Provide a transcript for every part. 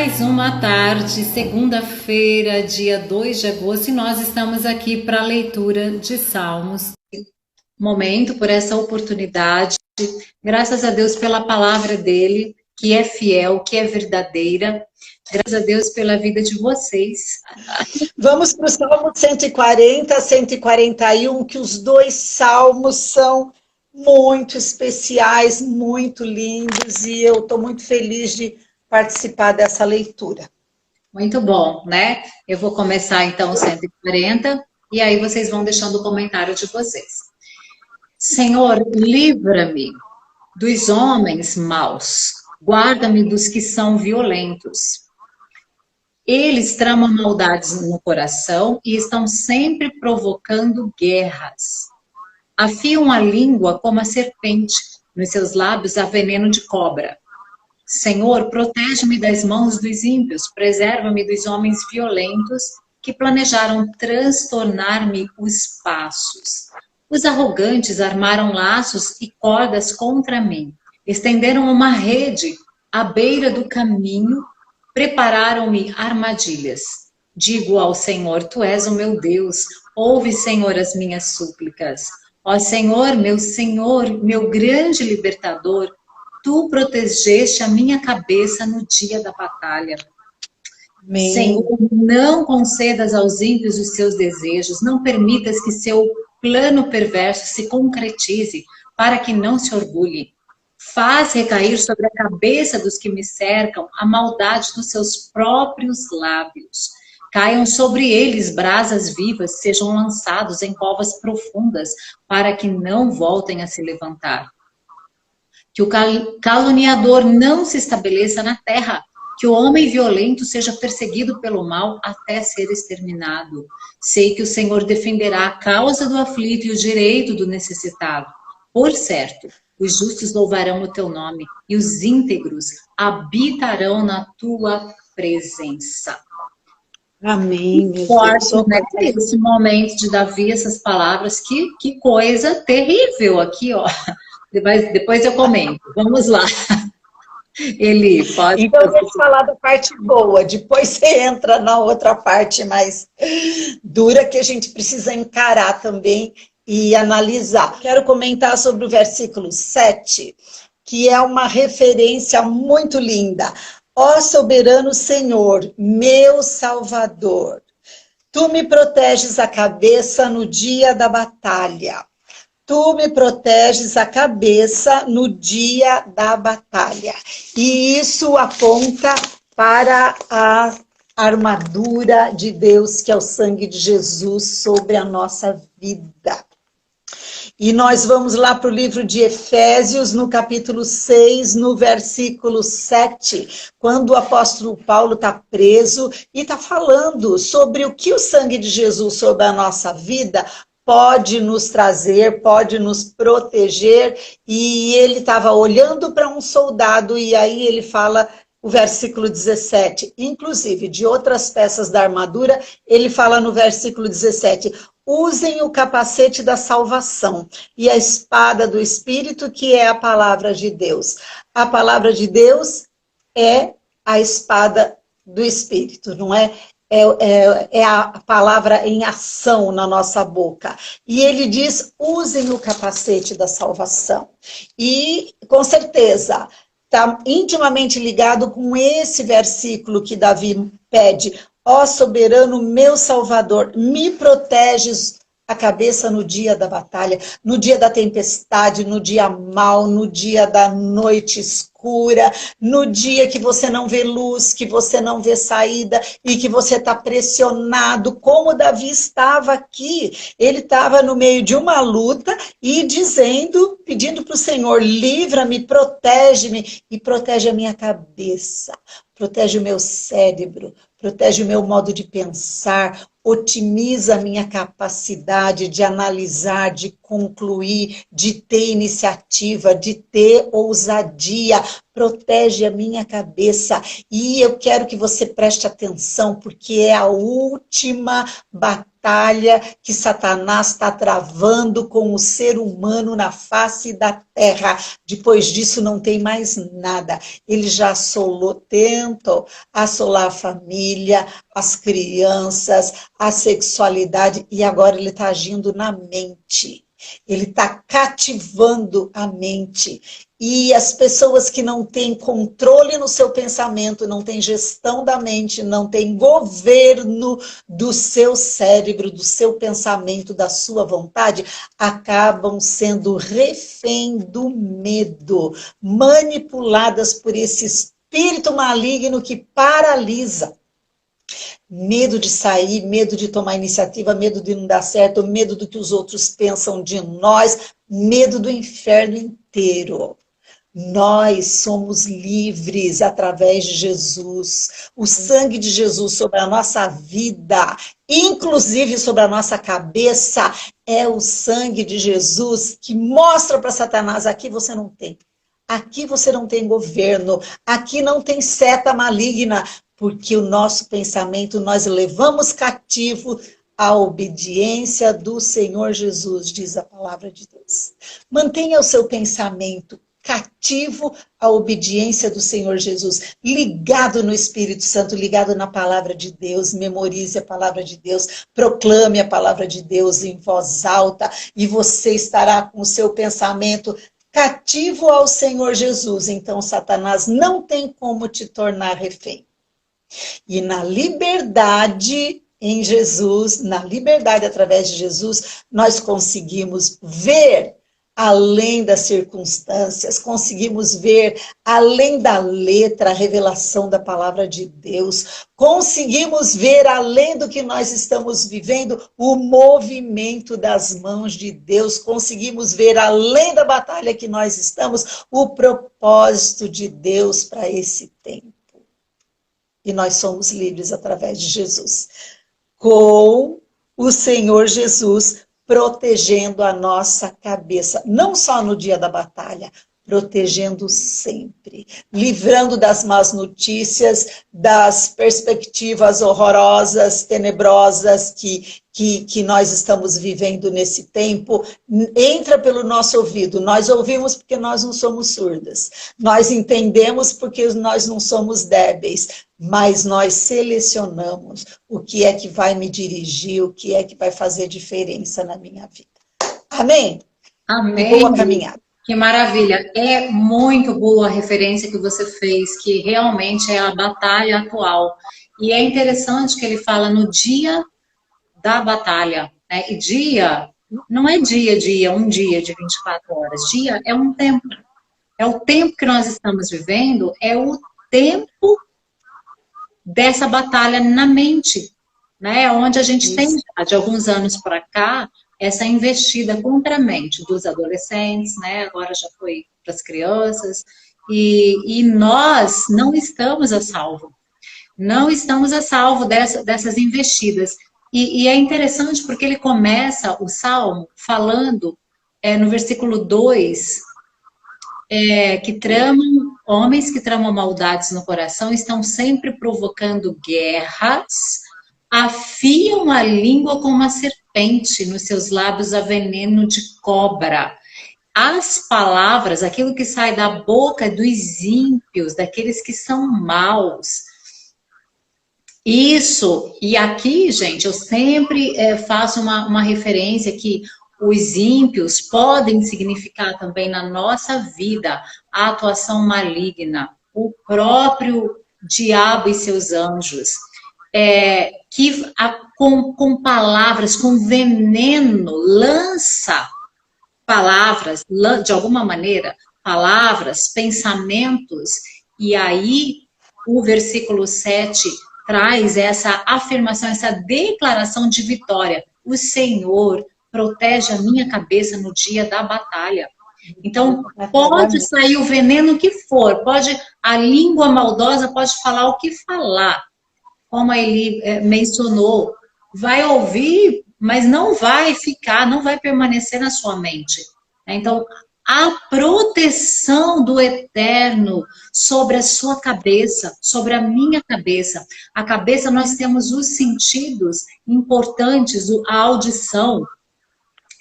Mais uma tarde, segunda-feira, dia 2 de agosto, e nós estamos aqui para a leitura de Salmos. Momento por essa oportunidade, graças a Deus pela palavra dele, que é fiel, que é verdadeira. Graças a Deus pela vida de vocês. Vamos para o Salmo 140, 141, que os dois salmos são muito especiais, muito lindos, e eu estou muito feliz de participar dessa leitura. Muito bom, né? Eu vou começar então o 140, e aí vocês vão deixando o comentário de vocês. Senhor, livra-me dos homens maus, guarda-me dos que são violentos. Eles tramam maldades no coração e estão sempre provocando guerras. Afiam a língua como a serpente, nos seus lábios há veneno de cobra. Senhor, protege-me das mãos dos ímpios, preserva-me dos homens violentos que planejaram transtornar-me os passos. Os arrogantes armaram laços e cordas contra mim, estenderam uma rede à beira do caminho, prepararam-me armadilhas. Digo ao Senhor, Tu és o meu Deus, ouve, Senhor, as minhas súplicas. Ó Senhor, meu grande libertador, Tu protegeste a minha cabeça no dia da batalha. Amém. Senhor, não concedas aos ímpios os seus desejos, não permitas que seu plano perverso se concretize, para que não se orgulhe. Faz recair sobre a cabeça dos que me cercam a maldade dos seus próprios lábios. Caiam sobre eles brasas vivas, sejam lançados em covas profundas, para que não voltem a se levantar. Que o caluniador não se estabeleça na terra, que o homem violento seja perseguido pelo mal até ser exterminado. Sei que o Senhor defenderá a causa do aflito e o direito do necessitado. Por certo, os justos louvarão o teu nome e os íntegros habitarão na tua presença. Amém. Forte, né? Esse momento de Davi, essas palavras, que coisa terrível aqui, ó. Depois eu comento. Vamos lá. Ele pode... Então, eu vou falar da parte boa, depois você entra na outra parte mais dura, que a gente precisa encarar também e analisar. Quero comentar sobre o versículo 7, que é uma referência muito linda. Ó soberano Senhor, meu Salvador, Tu me proteges a cabeça no dia da batalha. Tu me proteges a cabeça no dia da batalha. E isso aponta para a armadura de Deus, que é o sangue de Jesus sobre a nossa vida. E nós vamos lá para o livro de Efésios, no capítulo 6, no versículo 7, quando o apóstolo Paulo está preso e está falando sobre o que o sangue de Jesus sobre a nossa vida pode nos trazer, pode nos proteger, e ele estava olhando para um soldado, e aí ele fala, o versículo 17, inclusive de outras peças da armadura, ele fala no versículo 17, usem o capacete da salvação e a espada do Espírito, que é a palavra de Deus. A palavra de Deus é a espada do Espírito, não é? É a palavra em ação na nossa boca. E ele diz, usem o capacete da salvação. E, com certeza, está intimamente ligado com esse versículo que Davi pede. Ó soberano meu Salvador, me proteges a cabeça no dia da batalha, no dia da tempestade, no dia mau, no dia da noite escura, no dia que você não vê luz, que você não vê saída e que você está pressionado, como Davi estava aqui. Ele estava no meio de uma luta e dizendo, pedindo para o Senhor, livra-me, protege-me e protege a minha cabeça, protege o meu cérebro, protege o meu modo de pensar, otimiza a minha capacidade de analisar, de concluir, de ter iniciativa, de ter ousadia. protege a minha cabeça. E eu quero que você preste atenção, porque é a última batalha que Satanás está travando com o ser humano na face da terra. Depois disso não tem mais nada. Ele já tentou assolar a família, as crianças, a sexualidade, e agora ele está agindo na mente. Ele está cativando a mente. E as pessoas que não têm controle no seu pensamento, não têm gestão da mente, não têm governo do seu cérebro, do seu pensamento, da sua vontade, acabam sendo refém do medo, manipuladas por esse espírito maligno que paralisa. Medo de sair, medo de tomar iniciativa, medo de não dar certo, medo do que os outros pensam de nós, medo do inferno inteiro. Nós somos livres através de Jesus. O sangue de Jesus sobre a nossa vida, inclusive sobre a nossa cabeça, é o sangue de Jesus que mostra para Satanás: aqui você não tem. Aqui você não tem governo. Aqui não tem seta maligna. Porque o nosso pensamento nós levamos cativo à obediência do Senhor Jesus, diz a palavra de Deus. Mantenha o seu pensamento cativo à obediência do Senhor Jesus, ligado no Espírito Santo, ligado na palavra de Deus, memorize a palavra de Deus, proclame a palavra de Deus em voz alta, e você estará com o seu pensamento cativo ao Senhor Jesus. Então Satanás não tem como te tornar refém. E na liberdade em Jesus, na liberdade através de Jesus, nós conseguimos ver além das circunstâncias, conseguimos ver além da letra, a revelação da palavra de Deus, conseguimos ver além do que nós estamos vivendo, o movimento das mãos de Deus, conseguimos ver além da batalha que nós estamos, o propósito de Deus para esse tempo. E nós somos livres através de Jesus. Com o Senhor Jesus protegendo a nossa cabeça. Não só no dia da batalha, protegendo sempre. Livrando das más notícias, das perspectivas horrorosas, tenebrosas que nós estamos vivendo nesse tempo. Entra pelo nosso ouvido. Nós ouvimos porque nós não somos surdas. Nós entendemos porque nós não somos débeis. Mas nós selecionamos o que é que vai me dirigir, o que é que vai fazer diferença na minha vida. Amém? Amém. Boa caminhada. Que maravilha. É muito boa a referência que você fez, que realmente é a batalha atual. E é interessante que ele fala no dia da batalha. Né? E dia não é dia, um dia de 24 horas. Dia é um tempo. É o tempo que nós estamos vivendo, é o tempo dessa batalha na mente, né? Onde a gente tem, já, de alguns anos para cá, essa investida contra a mente dos adolescentes, né? Agora já foi para as crianças, e nós não estamos a salvo. Não estamos a salvo dessas investidas. E é interessante porque ele começa o Salmo falando, no versículo 2, homens que tramam maldades no coração estão sempre provocando guerras, afiam a língua como uma serpente, nos seus lábios há veneno de cobra. As palavras, aquilo que sai da boca dos ímpios, daqueles que são maus. Isso, e aqui, gente, eu sempre faço uma referência que os ímpios podem significar também na nossa vida a atuação maligna, o próprio diabo e seus anjos, que com palavras, com veneno, lança palavras, de alguma maneira, palavras, pensamentos, e aí o versículo 7 traz essa afirmação, essa declaração de vitória. O Senhor protege a minha cabeça no dia da batalha. Então, pode sair o veneno que for, a língua maldosa pode falar o que falar, como ele mencionou, vai ouvir, mas não vai ficar, não vai permanecer na sua mente. Então, a proteção do Eterno sobre a sua cabeça, sobre a minha cabeça. A cabeça, nós temos os sentidos importantes, a audição.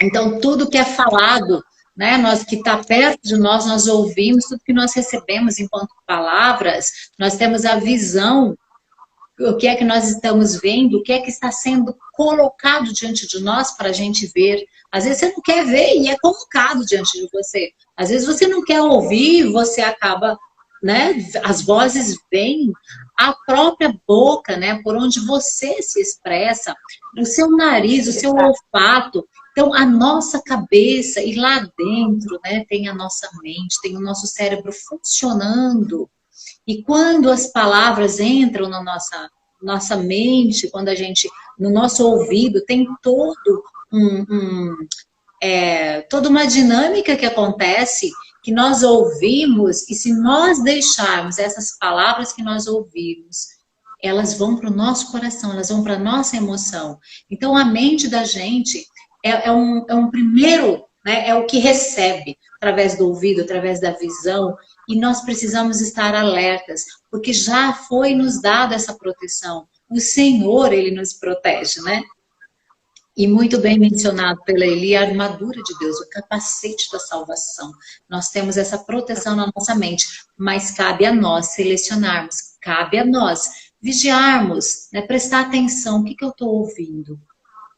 Então, tudo que é falado, né, que está perto de nós, nós ouvimos, tudo que nós recebemos enquanto palavras, nós temos a visão, o que é que nós estamos vendo, o que é que está sendo colocado diante de nós para a gente ver. Às vezes você não quer ver e é colocado diante de você. Às vezes você não quer ouvir, você acaba, né, as vozes vêm, a própria boca, né, por onde você se expressa, o seu nariz, o seu olfato. Então, a nossa cabeça, e lá dentro, né, tem a nossa mente, tem o nosso cérebro funcionando. E quando as palavras entram na nossa mente, quando a gente, no nosso ouvido, tem toda uma dinâmica que acontece, que nós ouvimos, e se nós deixarmos essas palavras que nós ouvimos, elas vão para o nosso coração, elas vão para a nossa emoção. Então, a mente da gente é um primeiro, né, é o que recebe, através do ouvido, através da visão, e nós precisamos estar alertas, porque já foi nos dada essa proteção. O Senhor, Ele nos protege, né? E muito bem mencionado pela Eli, a armadura de Deus, o capacete da salvação. Nós temos essa proteção na nossa mente, mas cabe a nós selecionarmos, cabe a nós vigiarmos, né? Prestar atenção, o que eu estou ouvindo?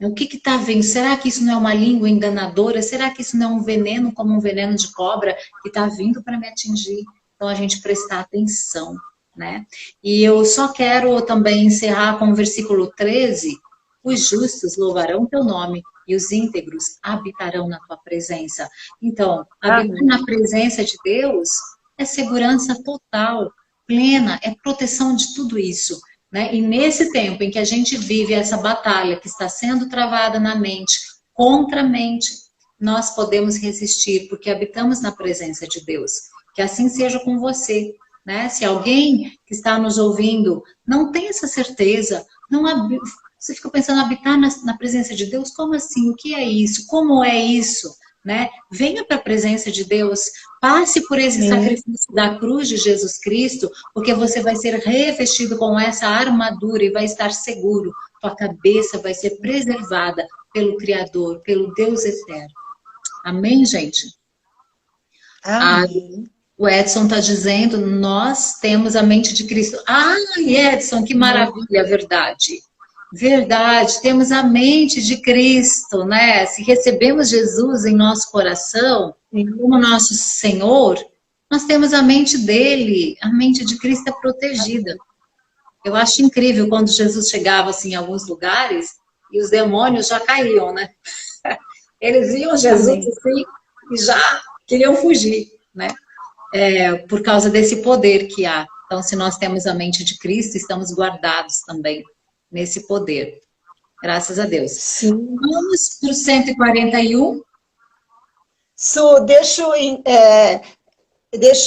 O que está vindo? Será que isso não é uma língua enganadora? Será que isso não é um veneno, como um veneno de cobra, que está vindo para me atingir? Então, a gente prestar atenção, né? E eu só quero também encerrar com o versículo 13. Os justos louvarão teu nome e os íntegros habitarão na tua presença. Então, habitar na presença de Deus é segurança total, plena, é proteção de tudo isso. Né? E nesse tempo em que a gente vive essa batalha que está sendo travada na mente, contra a mente, nós podemos resistir, porque habitamos na presença de Deus. Que assim seja com você. Né? Se alguém que está nos ouvindo não tem essa certeza, você fica pensando, habitar na presença de Deus? Como assim? O que é isso? Como é isso? Né? Venha para a presença de Deus, passe por esse sacrifício da cruz de Jesus Cristo, porque você vai ser revestido com essa armadura e vai estar seguro. Tua cabeça vai ser preservada pelo Criador, pelo Deus eterno. Amém, gente? Amém. O Edson está dizendo, nós temos a mente de Cristo. Edson, que maravilha, verdade. Verdade, temos a mente de Cristo, né? Se recebemos Jesus em nosso coração, como nosso Senhor, nós temos a mente dele, a mente de Cristo é protegida. Eu acho incrível quando Jesus chegava assim, em alguns lugares e os demônios já caíam, né? Eles viam Jesus assim e já queriam fugir, né? Por causa desse poder que há. Então, se nós temos a mente de Cristo, estamos guardados também nesse poder. Graças a Deus. Sim. Vamos para o 141. Su, deixa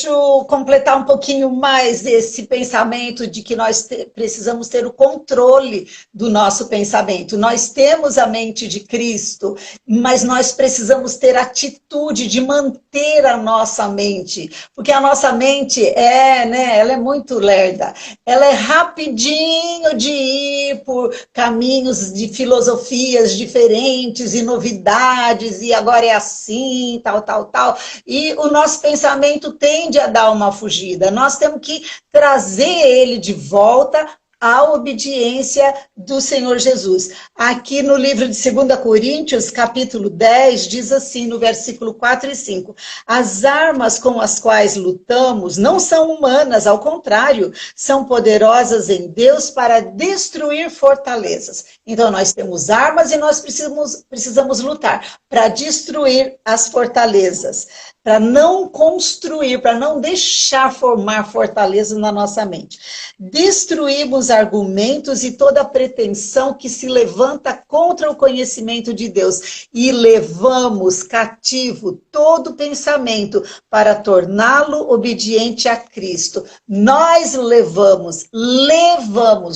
eu completar um pouquinho mais esse pensamento de que nós precisamos ter o controle do nosso pensamento. Nós temos a mente de Cristo, mas nós precisamos ter atitude de manter a nossa mente, porque a nossa mente ela é muito lerda, ela é rapidinho de ir por caminhos de filosofias diferentes e novidades, e agora é assim, tal, e o nosso pensamento tende a dar uma fugida. Nós temos que trazer ele de volta à obediência do Senhor Jesus. Aqui no livro de 2 Coríntios, capítulo 10, diz assim, no versículo 4 e 5, as armas com as quais lutamos não são humanas, ao contrário, são poderosas em Deus para destruir fortalezas. Então, nós temos armas e nós precisamos lutar para destruir as fortalezas, para não construir, para não deixar formar fortaleza na nossa mente. Destruímos argumentos e toda pretensão que se levanta contra o conhecimento de Deus e levamos cativo todo pensamento para torná-lo obediente a Cristo. Nós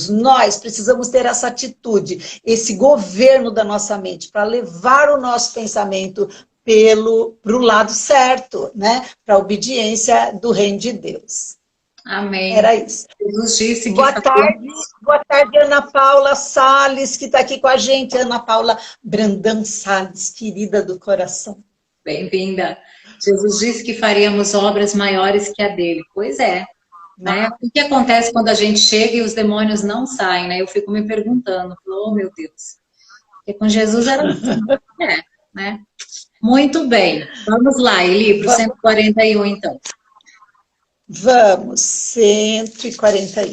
nós precisamos ter essa atitude, esse governo da nossa mente, para levar o nosso pensamento para o lado certo, né? Para a obediência do reino de Deus. Amém. Era isso. Jesus disse que... Boa tarde, Ana Paula Salles, que está aqui com a gente. Ana Paula Brandão Salles, querida do coração. Bem-vinda. Jesus disse que faríamos obras maiores que a dele. Pois é. Né? O que acontece quando a gente chega e os demônios não saem, né? Eu fico me perguntando, oh meu Deus, porque com Jesus era assim, né? Muito bem, vamos lá, Eli, para o 141 então. Vamos, 141.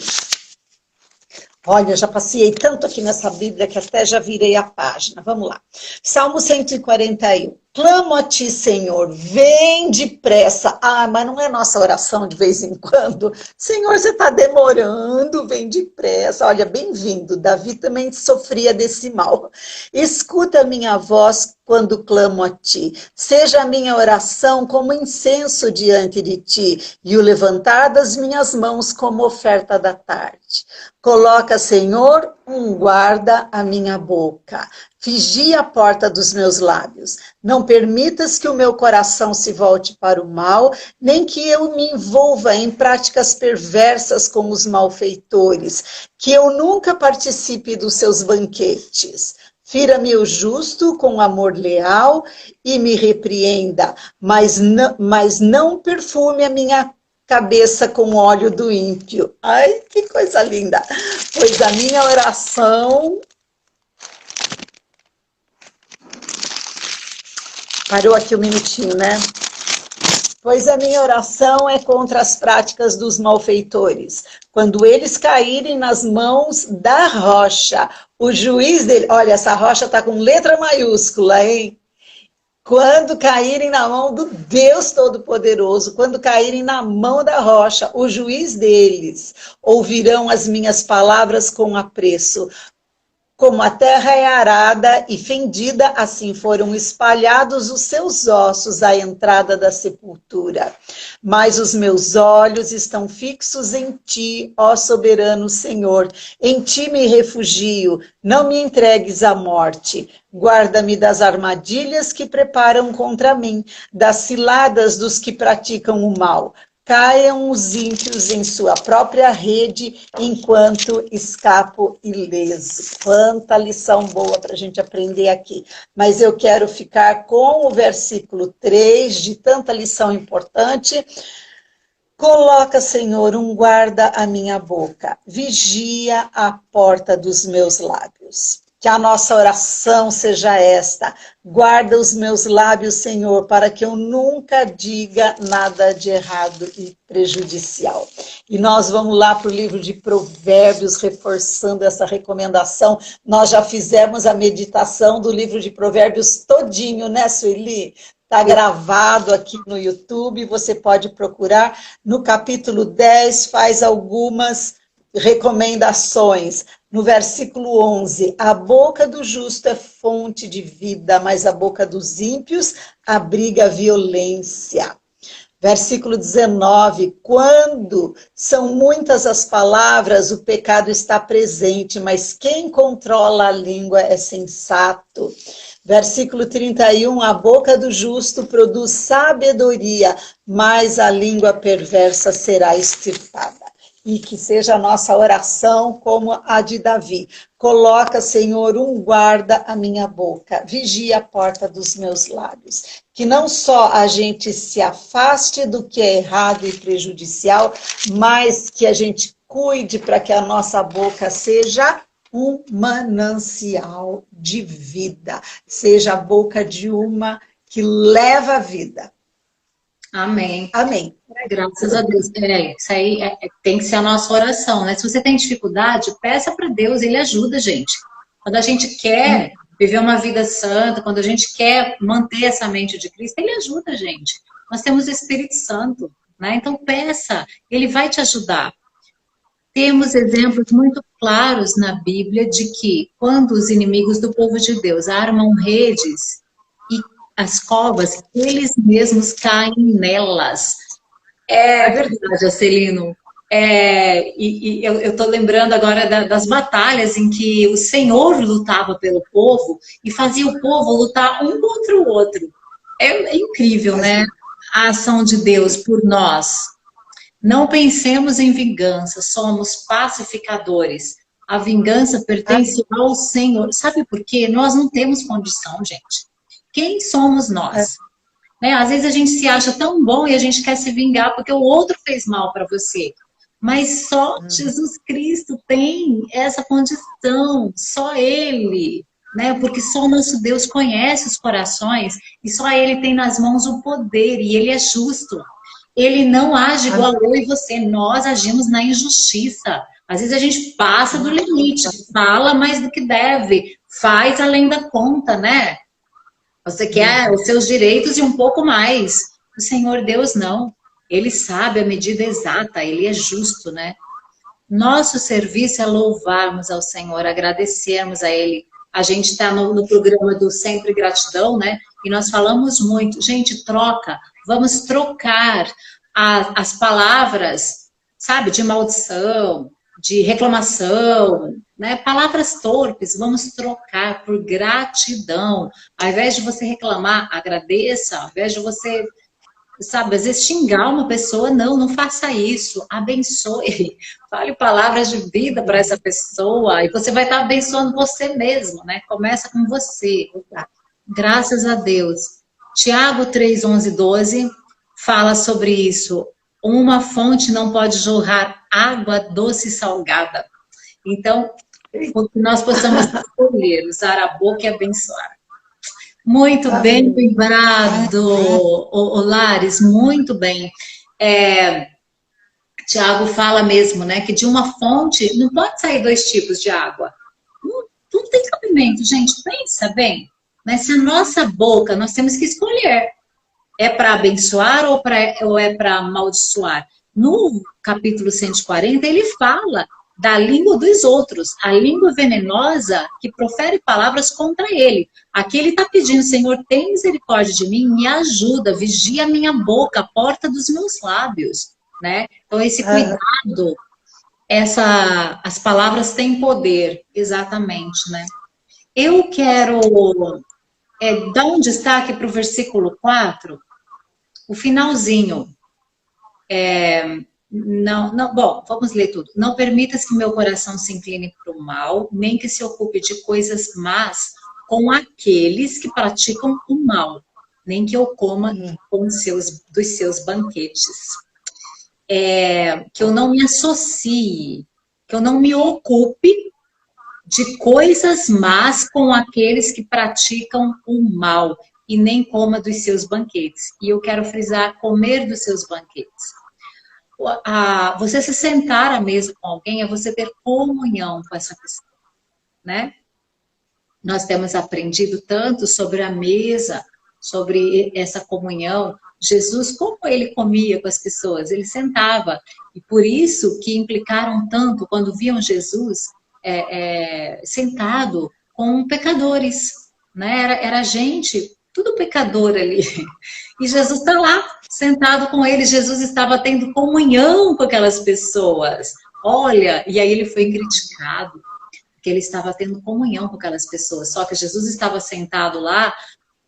Olha, eu já passei tanto aqui nessa Bíblia que até já virei a página. Vamos lá. Salmo 141. Clamo a ti, Senhor, vem depressa. Ah, mas não é nossa oração de vez em quando? Senhor, você está demorando, vem depressa. Olha, bem-vindo. Davi também sofria desse mal. Escuta a minha voz quando clamo a ti. Seja a minha oração como incenso diante de ti e o levantar das minhas mãos como oferta da tarde. Coloca, Senhor, um guarda à minha boca. Vigia a porta dos meus lábios. Não permitas que o meu coração se volte para o mal, nem que eu me envolva em práticas perversas como os malfeitores, que eu nunca participe dos seus banquetes. Fira-me o justo com amor leal e me repreenda, mas não perfume a minha cabeça com óleo do ímpio. Ai, que coisa linda! Pois a minha oração... Parou aqui um minutinho, né? Pois a minha oração é contra as práticas dos malfeitores. Quando eles caírem nas mãos da rocha, o juiz dele... Olha, essa rocha está com letra maiúscula, hein? Quando caírem na mão do Deus Todo-Poderoso, quando caírem na mão da rocha, o juiz deles, ouvirão as minhas palavras com apreço. Como a terra é arada e fendida, assim foram espalhados os seus ossos à entrada da sepultura. Mas os meus olhos estão fixos em ti, ó soberano Senhor. Em ti me refugio, não me entregues à morte. Guarda-me das armadilhas que preparam contra mim, das ciladas dos que praticam o mal. Caiam os ímpios em sua própria rede, enquanto escapo ileso. Quanta lição boa para a gente aprender aqui. Mas eu quero ficar com o versículo 3, de tanta lição importante. Coloca, Senhor, um guarda à minha boca. Vigia a porta dos meus lábios. Que a nossa oração seja esta. Guarda os meus lábios, Senhor, para que eu nunca diga nada de errado e prejudicial. E nós vamos lá para o livro de Provérbios, reforçando essa recomendação. Nós já fizemos a meditação do livro de Provérbios todinho, né, Sueli? Está gravado aqui no YouTube, você pode procurar. No capítulo 10, faz algumas recomendações. No versículo 11, a boca do justo é fonte de vida, mas a boca dos ímpios abriga violência. Versículo 19, quando são muitas as palavras, o pecado está presente, mas quem controla a língua é sensato. Versículo 31, a boca do justo produz sabedoria, mas a língua perversa será extirpada. E que seja a nossa oração como a de Davi. Coloca, Senhor, um guarda à minha boca, vigia a porta dos meus lábios. Que não só a gente se afaste do que é errado e prejudicial, mas que a gente cuide para que a nossa boca seja um manancial de vida. Seja a boca de uma que leva a vida. Amém. Amém. Graças a Deus. Isso aí tem que ser a nossa oração, né? Se você tem dificuldade, peça para Deus, Ele ajuda a gente. Quando a gente quer viver uma vida santa, quando a gente quer manter essa mente de Cristo, Ele ajuda a gente. Nós temos o Espírito Santo, né? Então peça, Ele vai te ajudar. Temos exemplos muito claros na Bíblia de que quando os inimigos do povo de Deus armam redes e as covas, eles mesmos caem nelas. É verdade, Acelino. Eu estou lembrando agora das batalhas em que o Senhor lutava pelo povo e fazia o povo lutar um contra o outro. É incrível, né? A ação de Deus por nós. Não pensemos em vingança, somos pacificadores. A vingança pertence ao Senhor. Sabe por quê? Nós não temos condição, gente. Quem somos nós? Né? Às vezes a gente se acha tão bom e a gente quer se vingar porque o outro fez mal para você. Mas só Jesus Cristo tem essa condição, só Ele. Né? Porque só o nosso Deus conhece os corações e só Ele tem nas mãos o poder e Ele é justo. Ele não age igual eu e você, nós agimos na injustiça. Às vezes a gente passa do limite, fala mais do que deve, faz além da conta, né? Você quer os seus direitos e um pouco mais. O Senhor Deus não. Ele sabe a medida exata, Ele é justo, né? Nosso serviço é louvarmos ao Senhor, agradecermos a Ele. A gente está no programa do Sempre Gratidão, né? E nós falamos muito. Gente, troca. Vamos trocar as palavras, sabe? De maldição, de reclamação, né? Palavras torpes. Vamos trocar por gratidão. Ao invés de você reclamar, agradeça. Ao invés de você... Sabe, às vezes xingar uma pessoa, não faça isso, abençoe, fale palavras de vida para essa pessoa, e você vai estar abençoando você mesmo, né? Começa com você, graças a Deus. Tiago 3, 11, 12 fala sobre isso, uma fonte não pode jorrar água doce e salgada. Então, que nós possamos escolher, usar a boca e abençoar. Muito bem lembrado, Lares, muito bem. Tiago fala mesmo, né, que de uma fonte não pode sair dois tipos de água. Não tem cabimento, gente, pensa bem. Né? Se a nossa boca, nós temos que escolher, é para abençoar ou é para amaldiçoar? No capítulo 140, ele fala da língua dos outros, a língua venenosa que profere palavras contra ele. Aqui ele está pedindo, Senhor, tem misericórdia de mim, me ajuda, vigia a minha boca, a porta dos meus lábios, né? Então esse cuidado, as palavras têm poder, exatamente, né? Eu quero dar um destaque para o versículo 4, o finalzinho. Bom, vamos ler tudo. Não permitas que meu coração se incline para o mal, nem que se ocupe de coisas más com aqueles que praticam o mal, nem que eu coma dos seus banquetes. Que eu não me associe, que eu não me ocupe de coisas más com aqueles que praticam o mal, e nem coma dos seus banquetes. E eu quero frisar, comer dos seus banquetes. Você se sentar à mesa com alguém é você ter comunhão com essa pessoa, né? Nós temos aprendido tanto sobre a mesa, sobre essa comunhão. Jesus, como ele comia com as pessoas? Ele sentava. E por isso que implicaram tanto quando viam Jesus sentado com pecadores, né? Era gente, tudo pecador ali. E Jesus está lá, sentado com eles. Jesus estava tendo comunhão com aquelas pessoas. Olha, e aí ele foi criticado, porque ele estava tendo comunhão com aquelas pessoas. Só que Jesus estava sentado lá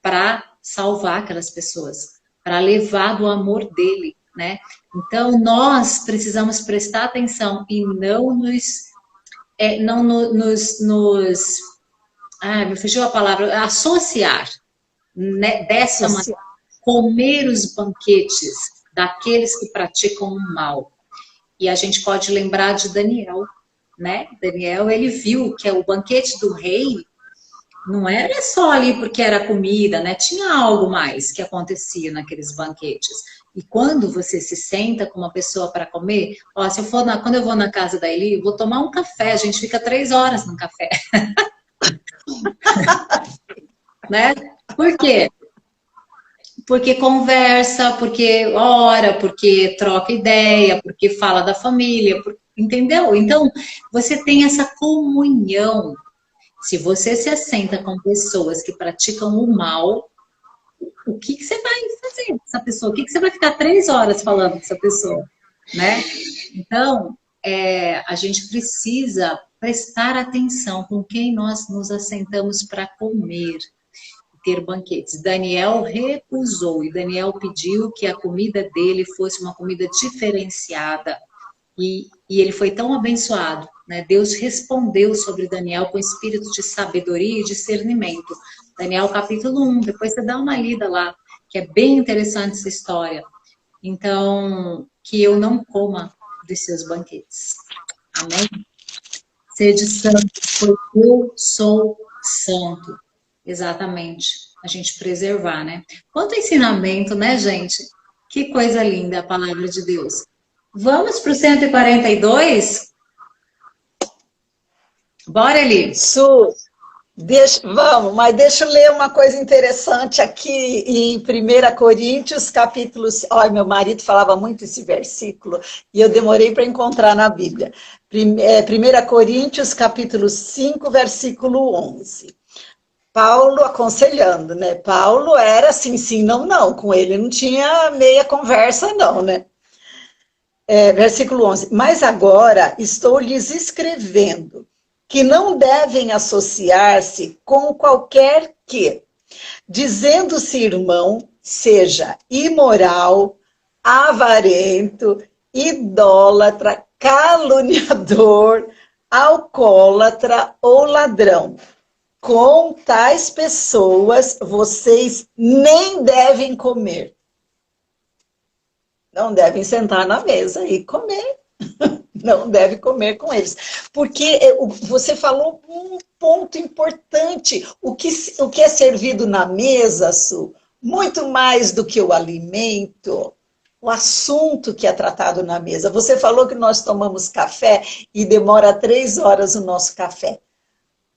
para salvar aquelas pessoas, para levar do amor dele, né? Então, nós precisamos prestar atenção e não me fugiu a palavra, associar, né, dessa maneira, comer os banquetes daqueles que praticam o mal. E a gente pode lembrar de Daniel, né? Daniel, ele viu que o banquete do rei não era só ali porque era comida, né? Tinha algo mais que acontecia naqueles banquetes. E quando você se senta com uma pessoa para comer, quando eu vou na casa da Eli, eu vou tomar um café, a gente fica 3 horas no café. Né? Por quê? Porque conversa, porque ora, porque troca ideia, porque fala da família, entendeu? Então, você tem essa comunhão. Se você se assenta com pessoas que praticam o mal, o que você vai fazer com essa pessoa? O que você vai ficar 3 horas falando com essa pessoa? Né? Então, a gente precisa prestar atenção com quem nós nos assentamos para comer. ter banquetes. Daniel recusou, e Daniel pediu que a comida dele fosse uma comida diferenciada. E ele foi tão abençoado, né? Deus respondeu sobre Daniel com espírito de sabedoria e discernimento. Daniel capítulo 1, depois você dá uma lida lá, que é bem interessante essa história. Então, que eu não coma dos seus banquetes. Amém? Sede santos, porque eu sou santo. Exatamente. A gente preservar, né? Quanto ensinamento, né, gente? Que coisa linda a palavra de Deus. Vamos para o 142? Bora, Eli. Vamos, mas deixa eu ler uma coisa interessante aqui em 1 Coríntios, capítulo... Olha, meu marido falava muito esse versículo e eu demorei para encontrar na Bíblia. 1 Coríntios, capítulo 5, versículo 11. Paulo aconselhando, né? Paulo era assim, sim, não, não. Com ele não tinha meia conversa, não, né? Versículo 11. Mas agora estou lhes escrevendo que não devem associar-se com qualquer que, dizendo-se irmão, seja imoral, avarento, idólatra, caluniador, alcoólatra ou ladrão. Com tais pessoas vocês nem devem comer. Não devem sentar na mesa e comer. Não deve comer com eles. Porque você falou um ponto importante. O que é servido na mesa, Su, muito mais do que o alimento, o assunto que é tratado na mesa. Você falou que nós tomamos café e demora 3 horas o nosso café.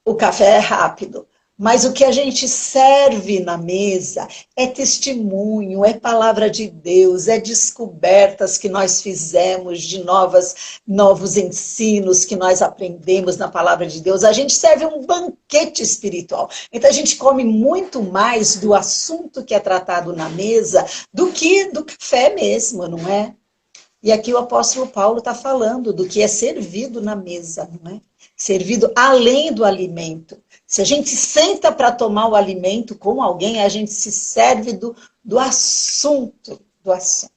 O café é rápido. Mas o que a gente serve na mesa é testemunho, é palavra de Deus, é descobertas que nós fizemos de novos ensinos que nós aprendemos na palavra de Deus. A gente serve um banquete espiritual. Então a gente come muito mais do assunto que é tratado na mesa do que do café mesmo, não é? E aqui o apóstolo Paulo está falando do que é servido na mesa, não é? Servido além do alimento. Se a gente senta para tomar o alimento com alguém, a gente se serve do assunto. Do assunto.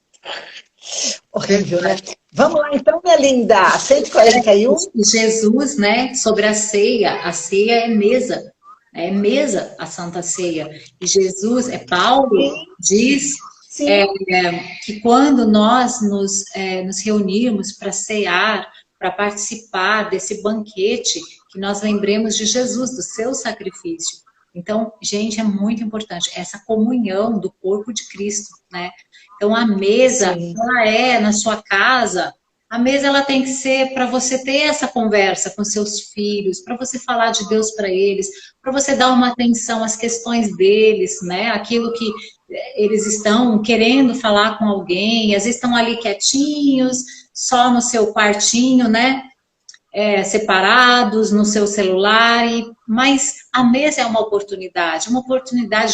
Horrível, né? Vamos lá então, minha linda. 141. Jesus, né, sobre a ceia é mesa. É mesa a Santa Ceia. E Jesus, Paulo, diz que quando nós nos reunirmos para cear, para participar desse banquete, que nós lembremos de Jesus, do seu sacrifício. Então, gente, é muito importante essa comunhão do corpo de Cristo, né? Então, a mesa, ela na sua casa, a mesa ela tem que ser para você ter essa conversa com seus filhos, para você falar de Deus para eles, para você dar uma atenção às questões deles, né? Aquilo que eles estão querendo falar com alguém, às vezes estão ali quietinhos, só no seu quartinho, né? Separados no seu celular, mas a mesa é uma oportunidade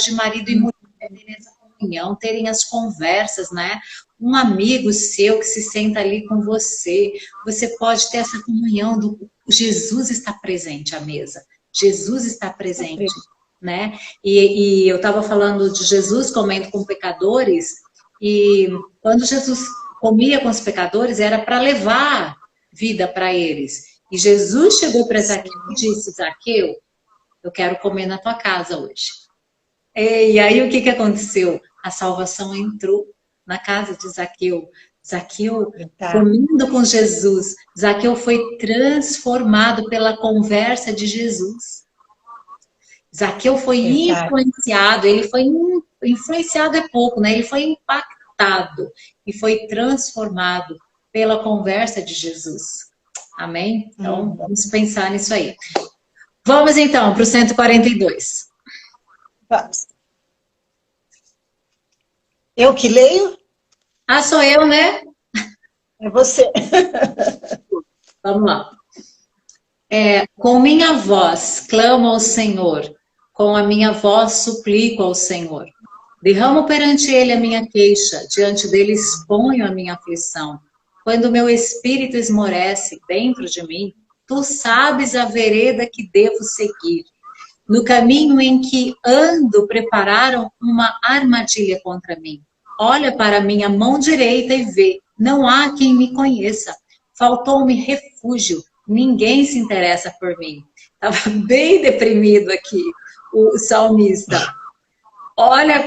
de marido e mulher terem essa comunhão, terem as conversas, né? Um amigo seu que se senta ali com você, você pode ter essa comunhão Jesus está presente à mesa, Jesus está presente, né? E eu estava falando de Jesus comendo com pecadores, e quando Jesus comia com os pecadores, era para levar vida para eles. E Jesus chegou para Zaqueu e disse: Zaqueu, eu quero comer na tua casa hoje. E aí o que aconteceu? A salvação entrou na casa de Zaqueu. Zaqueu comendo com Jesus. Zaqueu foi transformado pela conversa de Jesus. Zaqueu foi influenciado, ele foi influenciado é pouco, né? Ele foi impactado e foi transformado pela conversa de Jesus. Amém? Então, vamos pensar nisso aí. Vamos, então, para o 142. Vamos. Eu que leio? Ah, sou eu, né? É você. Vamos lá. Com minha voz clamo ao Senhor, com a minha voz suplico ao Senhor. Derramo perante Ele a minha queixa, diante dele exponho a minha aflição. Quando meu espírito esmorece dentro de mim, tu sabes a vereda que devo seguir. No caminho em que ando, prepararam uma armadilha contra mim. Olha para minha mão direita e vê, não há quem me conheça. Faltou-me refúgio, ninguém se interessa por mim. Estava bem deprimido aqui o salmista. Olha,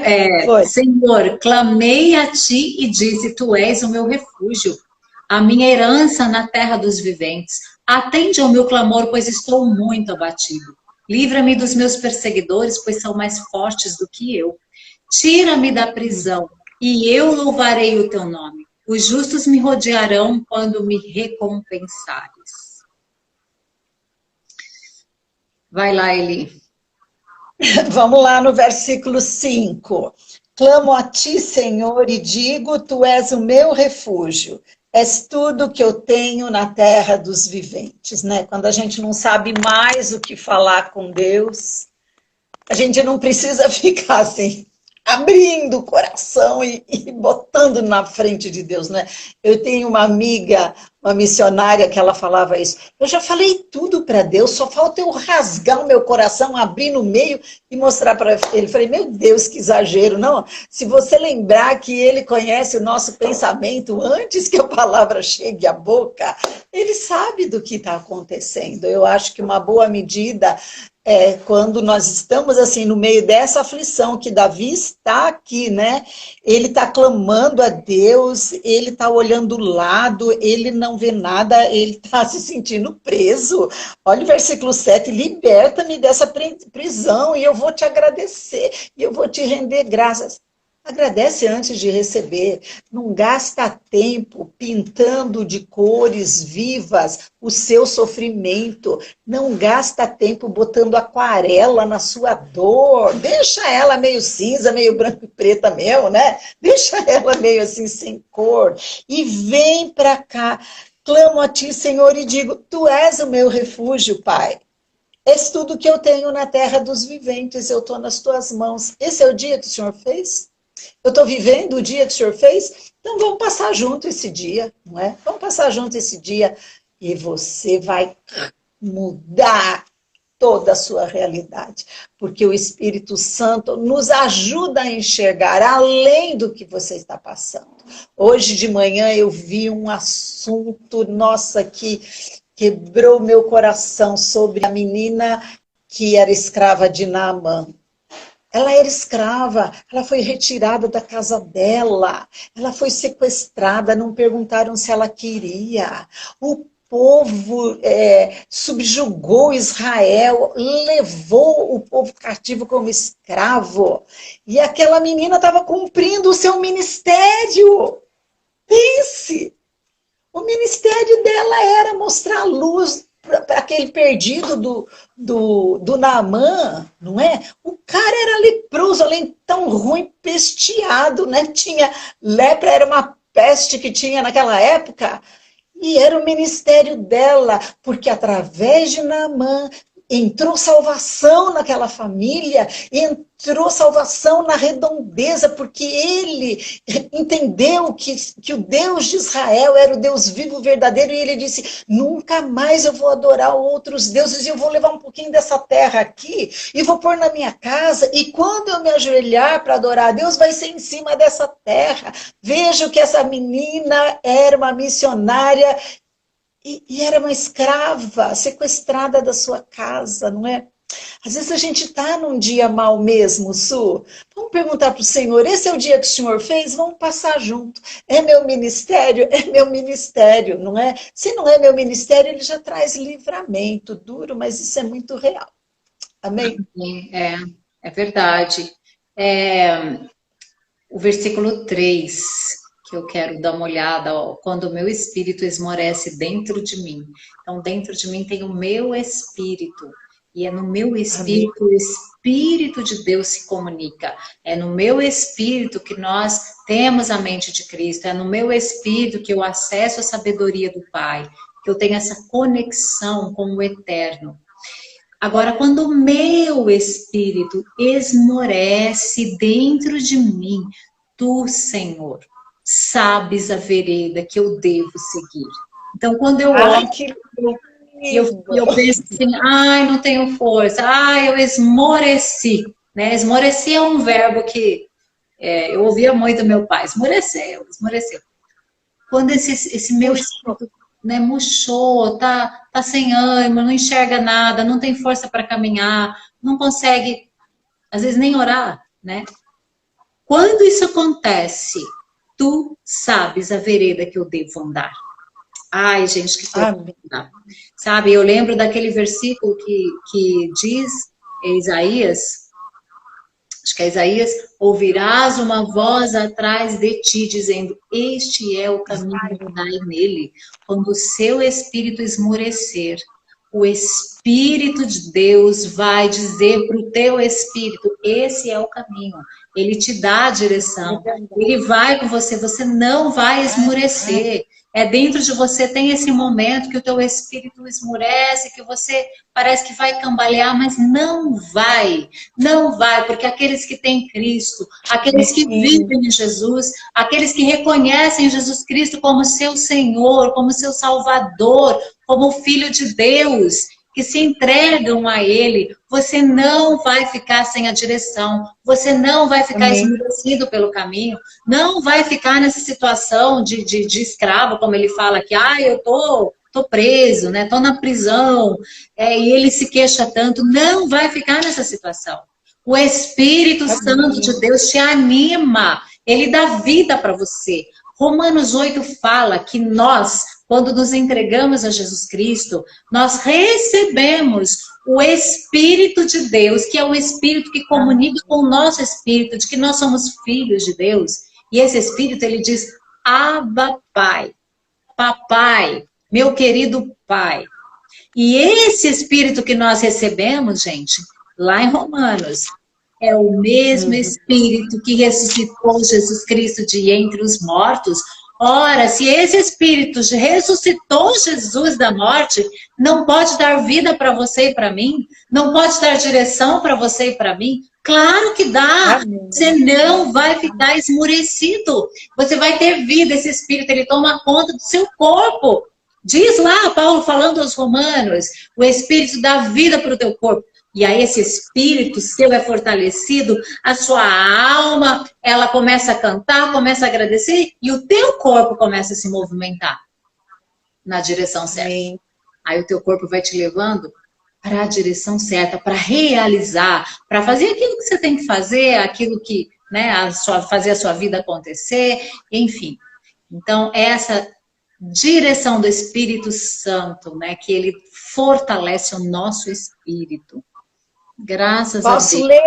Senhor, clamei a ti e disse, tu és o meu refúgio, a minha herança na terra dos viventes. Atende ao meu clamor, pois estou muito abatido. Livra-me dos meus perseguidores, pois são mais fortes do que eu. Tira-me da prisão, e eu louvarei o teu nome. Os justos me rodearão quando me recompensares. Vai lá, Eli. Vamos lá no versículo 5. Clamo a ti, Senhor, e digo, tu és o meu refúgio. És tudo que eu tenho na terra dos viventes, né? Quando a gente não sabe mais o que falar com Deus, a gente não precisa ficar assim, abrindo o coração e botando na frente de Deus, né? Eu tenho uma amiga, uma missionária, que ela falava isso. Eu já falei tudo para Deus, só falta eu rasgar o meu coração, abrir no meio e mostrar para ele. Falei, meu Deus, que exagero. Não, se você lembrar que ele conhece o nosso pensamento antes que a palavra chegue à boca, ele sabe do que está acontecendo. Eu acho que uma boa medida é quando nós estamos assim no meio dessa aflição que Davi está aqui, né? Ele está clamando a Deus, ele está olhando o lado, ele não vê nada, ele está se sentindo preso. Olha o versículo 7, liberta-me dessa prisão e eu vou te agradecer, e eu vou te render graças. Agradece antes de receber, não gasta tempo pintando de cores vivas o seu sofrimento, não gasta tempo botando aquarela na sua dor, deixa ela meio cinza, meio branco e preta mesmo, né? Deixa ela meio assim sem cor e vem para cá, clamo a ti, Senhor, e digo, tu és o meu refúgio, Pai. És tudo que eu tenho na terra dos viventes, eu estou nas tuas mãos. Esse é o dia que o Senhor fez? Eu estou vivendo o dia que o Senhor fez, então vamos passar junto esse dia, não é? Vamos passar junto esse dia e você vai mudar toda a sua realidade, porque o Espírito Santo nos ajuda a enxergar além do que você está passando. Hoje de manhã eu vi um assunto, nossa, que quebrou meu coração, sobre a menina que era escrava de Naamã. Ela era escrava, ela foi retirada da casa dela, ela foi sequestrada, não perguntaram se ela queria. O povo subjugou Israel, levou o povo cativo como escravo. E aquela menina estava cumprindo o seu ministério. Pense! O ministério dela era mostrar a luz para aquele perdido do Naamã, não é? O cara era leproso, além tão ruim, pesteado, né? Tinha lepra, era uma peste que tinha naquela época, e era o ministério dela, porque através de Naamã entrou salvação naquela família, entrou salvação na redondeza, porque ele entendeu que o Deus de Israel era o Deus vivo, verdadeiro, e ele disse, nunca mais eu vou adorar outros deuses, e eu vou levar um pouquinho dessa terra aqui, e vou pôr na minha casa, e quando eu me ajoelhar para adorar a Deus, vai ser em cima dessa terra. Vejo que essa menina era uma missionária, e era uma escrava, sequestrada da sua casa, não é? Às vezes a gente está num dia mal mesmo, Su. Vamos perguntar para o Senhor, esse é o dia que o Senhor fez? Vamos passar junto. É meu ministério? É meu ministério, não é? Se não é meu ministério, ele já traz livramento, duro, mas isso é muito real. Amém? É verdade. O versículo 3... que eu quero dar uma olhada, ó, quando o meu espírito esmorece dentro de mim. Então, dentro de mim tem o meu espírito, e é no meu espírito, o Espírito de Deus se comunica. É no meu espírito que nós temos a mente de Cristo, é no meu espírito que eu acesso a sabedoria do Pai, que eu tenho essa conexão com o Eterno. Agora, quando o meu espírito esmorece dentro de mim, tu, Senhor, sabes a vereda que eu devo seguir. Então, quando eu olho E eu penso assim, ai, não tenho força, ai, eu esmoreci, né? Esmorecer é um verbo que eu ouvia muito meu pai, esmoreceu, esmoreceu. Quando esse meu espírito, né, murchou, tá sem ânimo, não enxerga nada, não tem força para caminhar, não consegue, às vezes, nem orar, né? Quando isso acontece, tu sabes a vereda que eu devo andar. Ai, gente, que coisa. Sabe, eu lembro daquele versículo que diz em Isaías, acho que é Isaías, ouvirás uma voz atrás de ti, dizendo, este é o caminho, andai nele. Quando o seu espírito esmorecer, o Espírito de Deus vai dizer para o teu espírito, esse é o caminho. Ele te dá a direção. Ele vai com você, você não vai esmorecer. Dentro de você tem esse momento que o teu espírito esmurece, que você parece que vai cambalear, mas não vai, porque aqueles que têm Cristo, aqueles que vivem em Jesus, aqueles que reconhecem Jesus Cristo como seu Senhor, como seu Salvador, como Filho de Deus, que se entregam a Ele, você não vai ficar sem a direção, você não vai ficar esmurecido pelo caminho, não vai ficar nessa situação de escravo, como ele fala aqui, eu tô preso, né? Tô na prisão, e ele se queixa tanto, não vai ficar nessa situação. O Espírito Santo de Deus te anima, ele dá vida para você. Romanos 8 fala que nós, quando nos entregamos a Jesus Cristo, nós recebemos o Espírito de Deus, que é um Espírito que comunica com o nosso Espírito, de que nós somos filhos de Deus. E esse Espírito, ele diz, Abba, Pai, Papai, meu querido Pai. E esse Espírito que nós recebemos, gente, lá em Romanos, é o mesmo Espírito que ressuscitou Jesus Cristo de entre os mortos. Ora, se esse Espírito ressuscitou Jesus da morte, não pode dar vida para você e para mim? Não pode dar direção para você e para mim? Claro que dá! Você não vai ficar esmurecido. Você vai ter vida, esse Espírito, ele toma conta do seu corpo. Diz lá, Paulo falando aos Romanos, o Espírito dá vida para o teu corpo. E aí esse espírito seu é fortalecido, a sua alma, ela começa a cantar, começa a agradecer, e o teu corpo começa a se movimentar na direção certa. Aí o teu corpo vai te levando para a direção certa, para realizar, para fazer aquilo que você tem que fazer, aquilo que, né, fazer a sua vida acontecer, enfim. Então, essa direção do Espírito Santo, né, que ele fortalece o nosso espírito. Graças a Deus. Posso ler?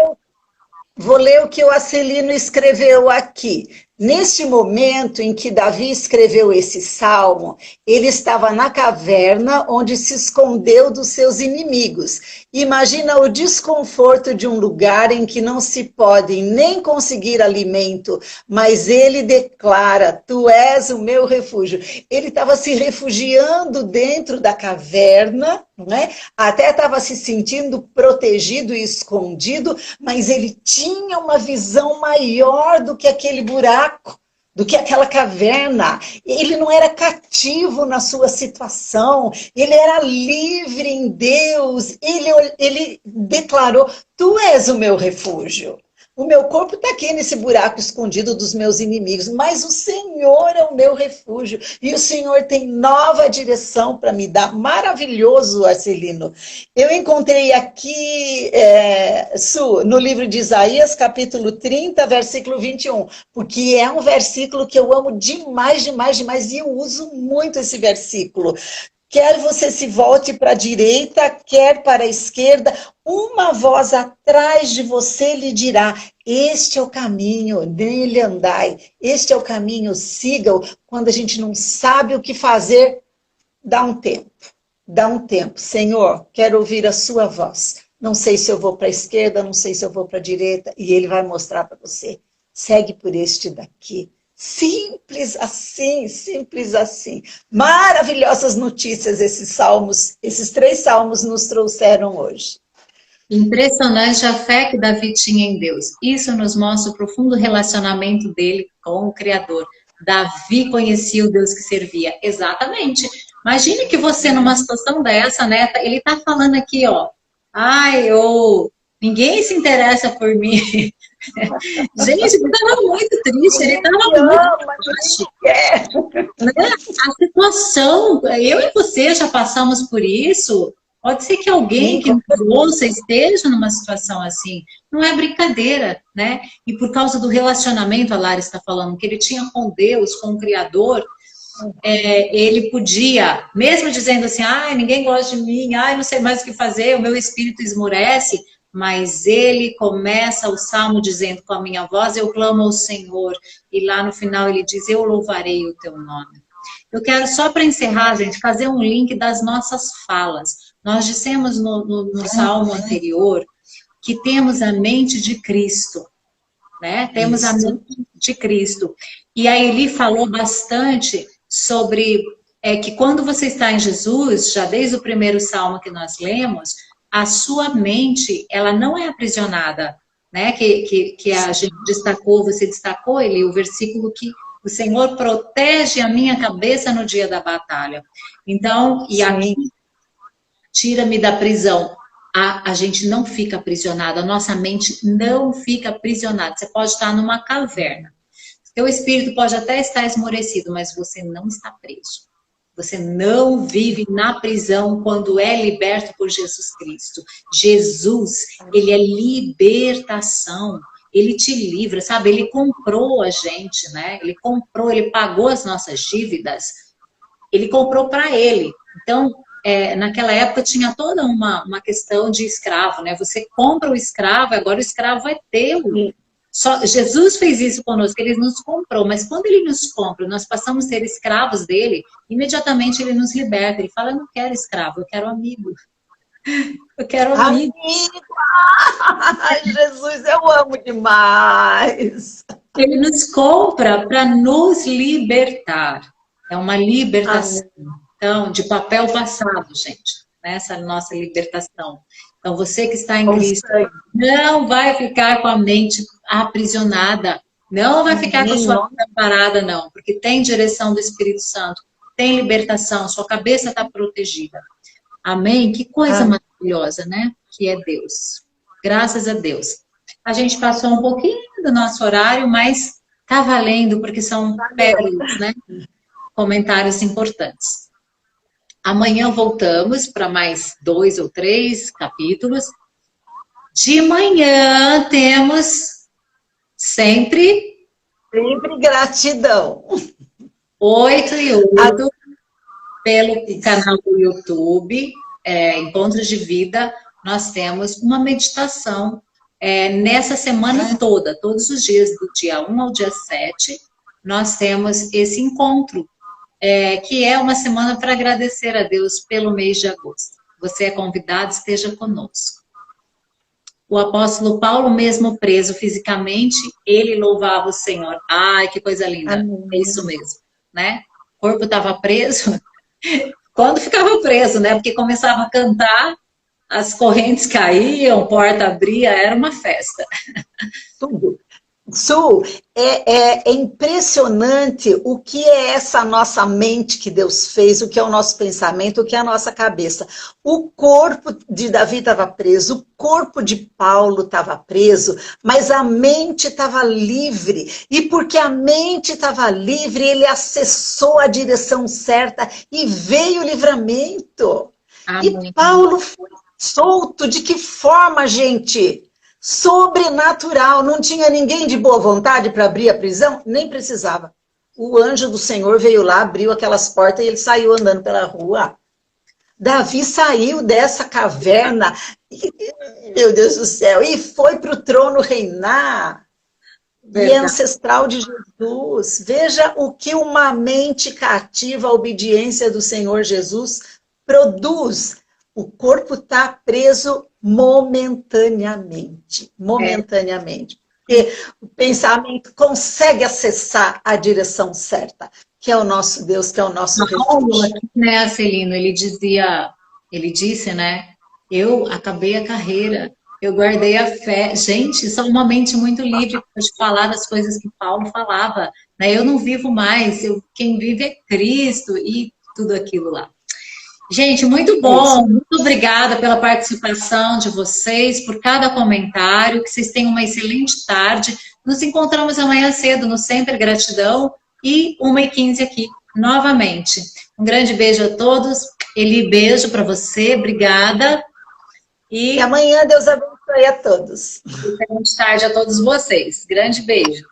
Vou ler o que o Acelino escreveu aqui. Neste momento em que Davi escreveu esse salmo, ele estava na caverna onde se escondeu dos seus inimigos. Imagina o desconforto de um lugar em que não se pode nem conseguir alimento, mas ele declara, tu és o meu refúgio. Ele estava se refugiando dentro da caverna, né? Até estava se sentindo protegido e escondido, mas ele tinha uma visão maior do que aquele buraco, do que aquela caverna. Ele não era cativo na sua situação, ele era livre em Deus, ele declarou, tu és o meu refúgio. O meu corpo está aqui nesse buraco escondido dos meus inimigos, mas o Senhor é o meu refúgio. E o Senhor tem nova direção para me dar. Maravilhoso, Arcelino. Eu encontrei aqui, no livro de Isaías, capítulo 30, versículo 21, porque é um versículo que eu amo demais, demais, demais, e eu uso muito esse versículo. Quer você se volte para a direita, quer para a esquerda, uma voz atrás de você lhe dirá, este é o caminho, nele andai, este é o caminho, siga-o. Quando a gente não sabe o que fazer, dá um tempo. Senhor, quero ouvir a sua voz. Não sei se eu vou para a esquerda, não sei se eu vou para a direita, e ele vai mostrar para você. Segue por este daqui. Simples assim. Maravilhosas notícias esses 3 salmos nos trouxeram hoje. Impressionante a fé que Davi tinha em Deus. Isso nos mostra o profundo relacionamento dele com o Criador. Davi conhecia o Deus que servia. Exatamente. Imagine que você, numa situação dessa, né? Ele tá falando aqui, ó. Ai, ninguém se interessa por mim. Gente, ele estava muito triste, ele estava muito baixo. Né? A situação, eu e você já passamos por isso. Pode ser que alguém que nos ouça esteja numa situação assim. Não é brincadeira, né? E por causa do relacionamento, a Lara está falando, que ele tinha com Deus, com o Criador, ele podia, mesmo dizendo assim, ai, ninguém gosta de mim, ai, não sei mais o que fazer, o meu espírito esmorece, mas ele começa o salmo dizendo, com a minha voz eu clamo ao Senhor, e lá no final ele diz, eu louvarei o teu nome. Eu quero só para encerrar, gente, fazer um link das nossas falas. Nós dissemos no salmo anterior que temos a mente de Cristo, né? Temos a mente de Cristo. E aí ele falou bastante sobre que quando você está em Jesus, já desde o primeiro salmo que nós lemos, a sua mente, ela não é aprisionada, né? Que a gente destacou, você destacou, ele, o versículo que o Senhor protege a minha cabeça no dia da batalha. Então, e aqui, tira-me da prisão. A gente não fica aprisionada, a nossa mente não fica aprisionada. Você pode estar numa caverna. Seu espírito pode até estar esmorecido, mas você não está preso. Você não vive na prisão quando é liberto por Jesus Cristo. Jesus, ele é libertação. Ele te livra, sabe? Ele comprou a gente, né? Ele comprou, ele pagou as nossas dívidas. Ele comprou para ele. Então, naquela época tinha toda uma questão de escravo, né? Você compra o escravo, agora o escravo é teu. Jesus fez isso conosco, ele nos comprou, mas quando ele nos compra, nós passamos a ser escravos dele, imediatamente ele nos liberta. Ele fala, eu não quero escravo, eu quero amigo. Eu quero amigo. Ai, Jesus, eu amo demais. Ele nos compra para nos libertar. É uma libertação. Então, de papel passado, gente. Essa nossa libertação. Então, você que está em Cristo, não vai ficar com a mente aprisionada. Não vai ficar com a sua vida parada, não. Porque tem direção do Espírito Santo. Tem libertação. Sua cabeça está protegida. Amém? Que coisa maravilhosa, né? Que é Deus. Graças a Deus. A gente passou um pouquinho do nosso horário, mas tá valendo, porque são pérolas, né? Comentários importantes. Amanhã voltamos para mais 2 ou 3 capítulos. De manhã temos sempre gratidão. 8 e 8 pelo canal do YouTube, Encontros de Vida. Nós temos uma meditação nessa semana toda, todos os dias, do dia 1 ao dia 7, nós temos esse encontro, que é uma semana para agradecer a Deus pelo mês de agosto. Você é convidado, esteja conosco. O apóstolo Paulo, mesmo preso fisicamente, ele louvava o Senhor. Ai, que coisa linda. Amém. É isso mesmo, né? O corpo estava preso. Quando ficava preso, né? Porque começava a cantar, as correntes caíam, porta abria, era uma festa. Tudo. Su, é impressionante o que é essa nossa mente que Deus fez, o que é o nosso pensamento, o que é a nossa cabeça. O corpo de Davi estava preso, o corpo de Paulo estava preso, mas a mente estava livre. E porque a mente estava livre, ele acessou a direção certa e veio o livramento. E Paulo foi solto. De que forma, gente? Sobrenatural. Não tinha ninguém de boa vontade para abrir a prisão? Nem precisava. O anjo do Senhor veio lá, abriu aquelas portas e ele saiu andando pela rua. Davi saiu dessa caverna, meu Deus do céu, e foi para o trono reinar. E é ancestral de Jesus. Veja o que uma mente cativa à obediência do Senhor Jesus produz. O corpo está preso momentaneamente. Momentaneamente. Porque o pensamento consegue acessar a direção certa, que é o nosso Deus, que é o nosso refúgio. Né, Celino, ele disse, né? Eu acabei a carreira, eu guardei a fé. Gente, são uma mente muito livre de falar das coisas que Paulo falava. Né? Eu não vivo mais, quem vive é Cristo. E tudo aquilo lá. Gente, muito bom, muito obrigada pela participação de vocês, por cada comentário, que vocês tenham uma excelente tarde. Nos encontramos amanhã cedo no Sempre Gratidão e 1h15 aqui, novamente. Um grande beijo a todos. Eli, beijo para você, obrigada. E amanhã Deus abençoe a todos. Excelente tarde a todos vocês. Grande beijo.